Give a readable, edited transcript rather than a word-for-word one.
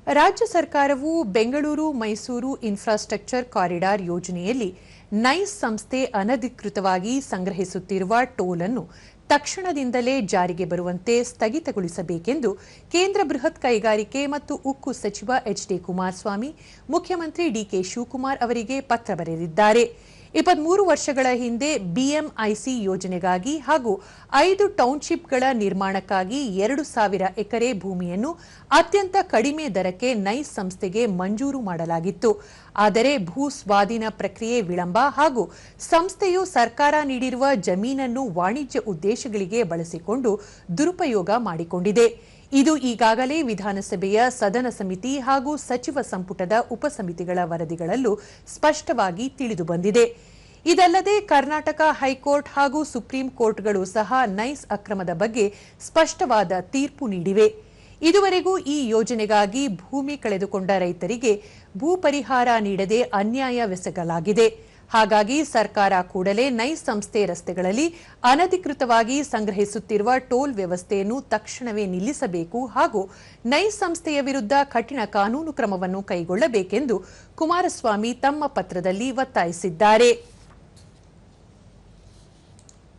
ರಾಜ್ಯ ಸರ್ಕಾರವು Bengaluru Mysuru infrastructure corridor ಯೋಜನೆಯಲ್ಲಿ ನೈಸ್ ಸಂಸ್ಥೆ ಅನಧಿಕೃತವಾಗಿ ಸಂಗ್ರಹಿಸುತ್ತಿರುವ ಟೋಲ್ ಅನ್ನು ತಕ್ಷಣದಿಂದಲೇ ಜಾರಿಗೆ ಬರುವಂತೆ ಸ್ಥಗಿತಗೊಳಿಸಬೇಕೆಂದು ಕೇಂದ್ರ ಬೃಹತ್ ಕೈಗಾರಿಕೆ ಮತ್ತು ಉಕ್ಕು ಸಚಿವ ಎಚ್.ಡಿ. ಕುಮಾರಸ್ವಾಮಿ ಮುಖ್ಯಮಂತ್ರಿ ಡಿ.ಕೆ. ಶಿವಕುಮಾರ್ ಅವರಿಗೆ ಪತ್ರ ಬರೆದಿದ್ದಾರೆ. 23 ವರ್ಷಗಳ ಹಿಂದೆ ಬಿಎಂಐಸಿ ಯೋಜನೆಗಾಗಿ ಹಾಗೂ 5 ಟೌನ್ಶಿಪ್ಗಳ ನಿರ್ಮಾಣಕ್ಕಾಗಿ 2,000 ಎಕರೆ ಭೂಮಿಯನ್ನು ಅತ್ಯಂತ ಕಡಿಮೆ ದರಕ್ಕೆ ನೈಸ್ ಸಂಸ್ಥೆಗೆ ಮಂಜೂರು ಮಾಡಲಾಗಿತ್ತು. ಆದರೆ ಭೂ ಸ್ವಾಧೀನ ಪ್ರಕ್ರಿಯೆ ವಿಳಂಬ ಹಾಗೂ ಸಂಸ್ಥೆಯು ಸರ್ಕಾರ ನೀಡಿರುವ ಜಮೀನನ್ನು ವಾಣಿಜ್ಯ ಉದ್ದೇಶಗಳಿಗೆ ಬಳಸಿಕೊಂಡು ದುರುಪಯೋಗ ಮಾಡಿಕೊಂಡಿದೆ. ಇದು ಈಗಾಗಲೇ ವಿಧಾನಸಭೆಯ ಸದನ ಸಮಿತಿ ಹಾಗೂ ಸಚಿವ ಸಂಪುಟದ ಉಪಸಮಿತಿಗಳ ವರದಿಗಳಲ್ಲೂ ಸ್ಪಷ್ಟವಾಗಿ ತಿಳಿದುಬಂದಿದೆ. ಇದಲ್ಲದೆ ಕರ್ನಾಟಕ ಹೈಕೋರ್ಟ್ ಹಾಗೂ ಸುಪ್ರೀಂ ಕೋರ್ಟ್ಗಳು ಸಹ ನೈಸ್ ಅಕ್ರಮದ ಬಗ್ಗೆ ಸ್ಪಷ್ಟವಾದ ತೀರ್ಪು ನೀಡಿವೆ. ಇದುವರೆಗೂ ಈ ಯೋಜನೆಗಾಗಿ ಭೂಮಿ ಕಳೆದುಕೊಂಡ ರೈತರಿಗೆ ಭೂ ಪರಿಹಾರ ನೀಡದೆ ಅನ್ಯಾಯವೆಸಗಲಾಗಿದೆ. ಹಾಗಾಗಿ ಸರ್ಕಾರ ಕೂಡಲೇ ನೈಸ್ ಸಂಸ್ಥೆ ರಸ್ತೆಗಳಲ್ಲಿ ಅನಧಿಕೃತವಾಗಿ ಸಂಗ್ರಹಿಸುತ್ತಿರುವ ಟೋಲ್ ವ್ಯವಸ್ಥೆಯನ್ನು ತಕ್ಷಣವೇ ನಿಲ್ಲಿಸಬೇಕು ಹಾಗೂ ನೈಸ್ ಸಂಸ್ಥೆಯ ವಿರುದ್ಧ ಕಠಿಣ ಕಾನೂನು ಕ್ರಮವನ್ನು ಕೈಗೊಳ್ಳಬೇಕೆಂದು ಕುಮಾರಸ್ವಾಮಿ ತಮ್ಮ ಪತ್ರದಲ್ಲಿ ಒತ್ತಾಯಿಸಿದ್ದಾರೆ.